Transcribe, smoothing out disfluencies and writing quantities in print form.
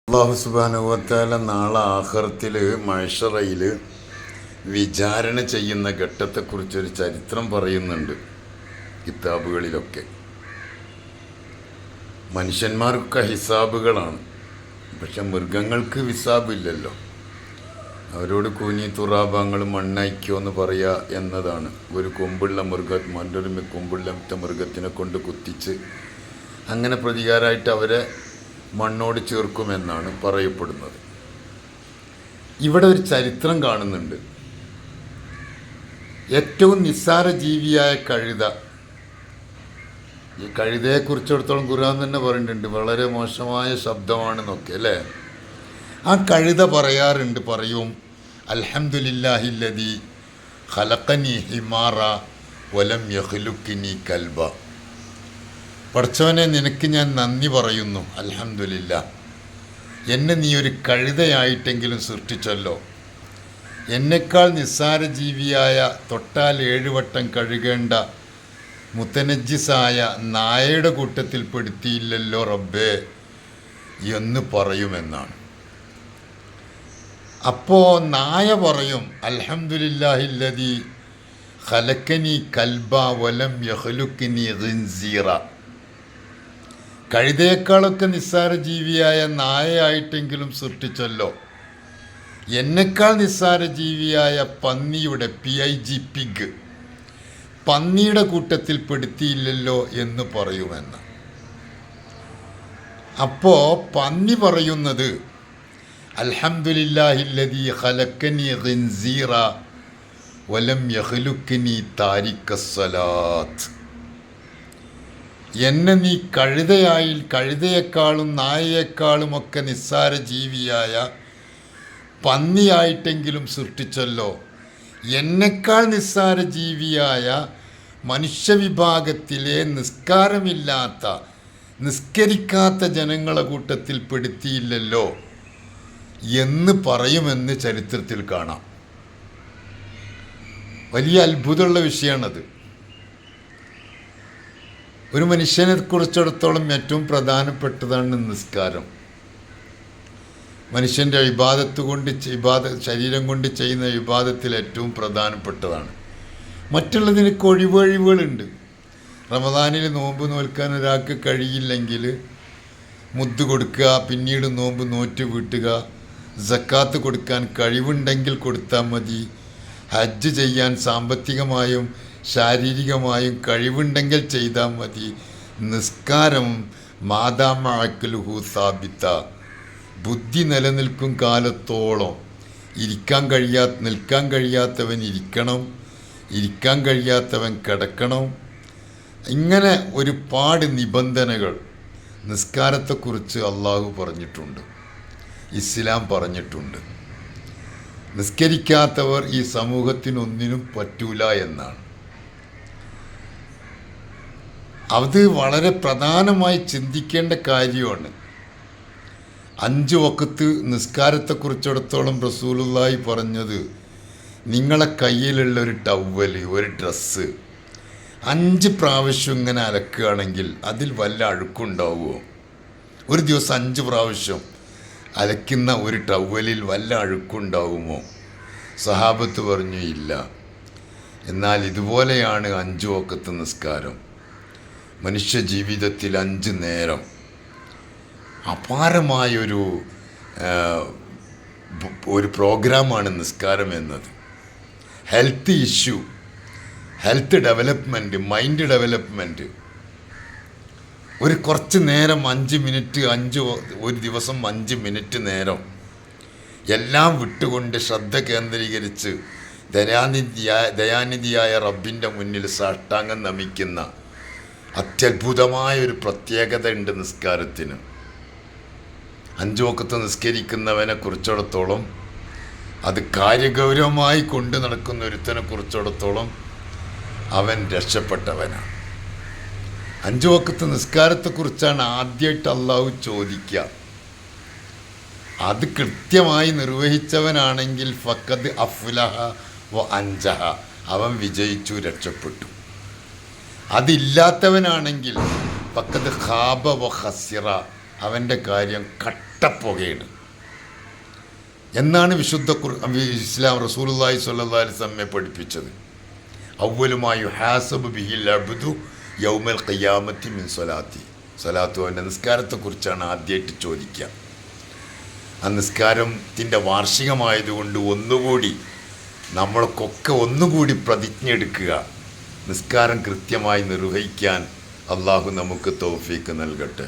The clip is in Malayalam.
അല്ലാഹു സുബ്ഹാനഹു വ തആല നാളെ ആഖിറത്തിൽ മഹ്ശറയിൽ വിചാരണ ചെയ്യുന്ന ഘട്ടത്തെക്കുറിച്ചൊരു ചരിത്രം പറയുന്നുണ്ട് കിതാബുകളിലൊക്കെ. മനുഷ്യന്മാർക്കൊക്കെ ഹിസാബുകളാണ്, പക്ഷെ മൃഗങ്ങൾക്ക് ഹിസാബില്ലല്ലോ. അവരോട് കൂനി തുറാബങ്ങൾ മണ്ണയക്കോ എന്ന് പറയുക എന്നതാണ്. ഒരു കൊമ്പുള്ള മറ്റൊരു കൊമ്പുള്ള മൃഗത്തിനെ കൊണ്ട് കുത്തിച്ച് അങ്ങനെ പ്രതികാരമായിട്ട് അവരെ മണ്ണോട് ചേർക്കുമെന്നാണ് പറയപ്പെടുന്നത്. ഇവിടെ ഒരു ചരിത്രം കാണുന്നുണ്ട്. ഏറ്റവും നിസ്സാര ജീവിയായ കഴുത, ഈ കഴുതയെക്കുറിച്ചിടത്തോളം ഖുർആൻ തന്നെ പറയുന്നുണ്ട് വളരെ മോശമായ ശബ്ദമാണെന്നൊക്കെ അല്ലേ. ആ കഴുത പറയും അൽഹംദുലില്ലാഹില്ലദീ ഖലഖനി ഹിമാറ വലം യഖ്ലുഖ്നി കൽബ. പടച്ചവനെ, നിനക്ക് ഞാൻ നന്ദി പറയുന്നു, അൽഹംദുലില്ലാ, എന്നെ നീ ഒരു കഴുതയായിട്ടെങ്കിലും സൃഷ്ടിച്ചല്ലോ. എന്നെക്കാൾ നിസ്സാര ജീവിയായ തൊട്ടാൽ 7 വട്ടം കഴുകേണ്ട മുത്തനജ്ജിസായ നായയുടെ കൂട്ടത്തിൽ പെടുത്തിയില്ലല്ലോ റബ്ബേ എന്ന് പറയുമെന്നാണ്. അപ്പോൾ നായ പറയും അൽഹംദുലില്ലാഹില്ലദീ ഖലഖനി കൽബ വലം യഖ്ലുഖ്നി ഖിൻസീറ. കഴുതയേക്കാളൊക്കെ നിസ്സാര ജീവിയായ നായയായിട്ടെങ്കിലും സൃഷ്ടിച്ചല്ലോ, എന്നെക്കാൾ നിസ്സാര ജീവിയായ പന്നിയുടെ പിഗ് പന്നിയുടെ കൂട്ടത്തിൽ പെടുത്തിയില്ലല്ലോ എന്ന് പറയുമെന്ന്. അപ്പോൾ പന്നി പറയുന്നത് അൽഹംദുലില്ലാഹില്ലദീ ഖലഖനി ഖിൻസീറ വലം യഖ്ലുഖ്നി താരിക്കസ്സലാത്ത്. എന്നെ നീ കഴുതയേക്കാളും നായയേക്കാളുമൊക്കെ നിസ്സാര ജീവിയായ പന്നിയായിട്ടെങ്കിലും സൃഷ്ടിച്ചല്ലോ, എന്നെക്കാൾ നിസ്സാര ജീവിയായ മനുഷ്യവിഭാഗത്തിലെ നിസ്കരിക്കാത്ത ജനങ്ങളെ കൂട്ടത്തിൽ പെടുത്തിയില്ലല്ലോ എന്ന് പറയുമെന്ന് ചരിത്രത്തിൽ കാണാം. വലിയ അത്ഭുതമുള്ള വിഷയമാണത്. ഒരു മനുഷ്യനെ കുറിച്ചിടത്തോളം ഏറ്റവും പ്രധാനപ്പെട്ടതാണ് നിസ്കാരം. മനുഷ്യൻ്റെ ശരീരം കൊണ്ട് ചെയ്യുന്ന ഇബാദത്തിൽ ഏറ്റവും പ്രധാനപ്പെട്ടതാണ്. മറ്റുള്ളതിനൊക്കെ ഒഴിവുകളുണ്ട്. റമദാനിൽ നോമ്പ് നോൽക്കാൻ ഒരാൾക്ക് കഴിയില്ലെങ്കിൽ മുദ്ദ് കൊടുക്കുക, പിന്നീട് നോമ്പ് നോറ്റ് വീട്ടുക, സക്കാത്ത് കൊടുക്കാൻ കഴിവുണ്ടെങ്കിൽ കൊടുത്താൽ മതി, ഹജ്ജ് ചെയ്യാൻ സാമ്പത്തികമായും ശാരീരികമായും കഴിവുണ്ടെങ്കിൽ ചെയ്താൽ മതി. നിസ്കാരം മാതാമഅക്കലുഹു സാബിത്ത, ബുദ്ധി നിലനിൽക്കും കാലത്തോളം നിൽക്കാൻ കഴിയാത്തവൻ ഇരിക്കണം, ഇരിക്കാൻ കഴിയാത്തവൻ കിടക്കണം. ഇങ്ങനെ ഒരുപാട് നിബന്ധനകൾ നിസ്കാരത്തെക്കുറിച്ച് അള്ളാഹു പറഞ്ഞിട്ടുണ്ട്, ഇസ്ലാം പറഞ്ഞിട്ടുണ്ട്. നിസ്കരിക്കാത്തവർ ഈ സമൂഹത്തിനൊന്നിനും പറ്റൂല എന്നാണ്. അത് വളരെ പ്രധാനമായി ചിന്തിക്കേണ്ട കാര്യമാണ്. 5 വഖത്ത് നിസ്കാരത്തെക്കുറിച്ചിടത്തോളം റസൂലുള്ളാഹി പറഞ്ഞത്, നിങ്ങളെ കയ്യിലുള്ള ഒരു ടവ്വല്, ഒരു ഡ്രസ്സ് 5 പ്രാവശ്യം ഇങ്ങനെ അലക്കുകയാണെങ്കിൽ അതിൽ വല്ല അഴുക്കുണ്ടാവുമോ? ഒരു ദിവസം 5 പ്രാവശ്യം അലക്കുന്ന ഒരു ടവ്വലിൽ വല്ല അഴുക്കുണ്ടാവുമോ? സഹാബത്ത് പറഞ്ഞു ഇല്ല. എന്നാൽ ഇതുപോലെയാണ് 5 വഖത്ത് നിസ്കാരം. മനുഷ്യ ജീവിതത്തിൽ 5 നേരം അപാരമായൊരു പ്രോഗ്രാമാണ് നിസ്കാരം എന്നത്. Health issue, health development, mind development. കുറച്ച് നേരം 5 മിനിറ്റ്, ഒരു ദിവസം 5 മിനിറ്റ് നേരം എല്ലാം വിട്ടുകൊണ്ട് ശ്രദ്ധ കേന്ദ്രീകരിച്ച് ദയാനിധിയായ റബ്ബിൻ്റെ മുന്നിൽ സാഷ്ടാംഗം നമിക്കുന്ന അത്യത്ഭുതമായൊരു പ്രത്യേകത ഉണ്ട് നിസ്കാരത്തിന്. 5 വഖത്ത് നിസ്കരിക്കുന്നവനെ കുറിച്ചിടത്തോളം, അത് കാര്യഗൗരവമായി കൊണ്ട് നടക്കുന്ന ഒരുത്തനെ കുറിച്ചിടത്തോളം അവൻ രക്ഷപ്പെട്ടവനാണ്. 5 വഖത്ത് നിസ്കാരത്തെക്കുറിച്ചാണ് ആദ്യമായിട്ട് അള്ളാഹു ചോദിക്കുക. അത് കൃത്യമായി നിർവഹിച്ചവനാണെങ്കിൽ ഫഖദ് അഫ്ലഹ വ അൻജഹ, അവൻ വിജയിച്ചു, രക്ഷപ്പെട്ടു. അതില്ലാത്തവനാണെങ്കിൽ ഫഖദ് ഖാബ വ ഖസിറ, അവൻ്റെ കാര്യം കട്ടപ്പുകയാണ് എന്നാണ് വിശുദ്ധ ഇസ്ലാം റസൂലുള്ളാഹി സ്വല്ലല്ലാഹി അലൈഹി വസല്ലം പഠിപ്പിച്ചത്. അവ്വലുമായി ഹാസബ് ബിഹിൽ അബ്ദു യൗമൽ ഖിയാമത്തി മിൻ സ്വലാത്തി. സ്വലാത്തു അവൻ്റെ നിസ്കാരത്തെക്കുറിച്ചാണ് ആദ്യമായിട്ട് ചോദിക്കുക. ആ നിസ്കാരത്തിൻ്റെ വാർഷികമായതുകൊണ്ട് ഒന്നുകൂടി നമ്മൾക്കൊക്കെ ഒന്നുകൂടി പ്രതിജ്ഞ എടുക്കുക, നിസ്കാരം കൃത്യമായി നിർവഹിക്കാൻ അള്ളാഹു നമുക്ക് തൗഫീക്ക് നൽകട്ടെ.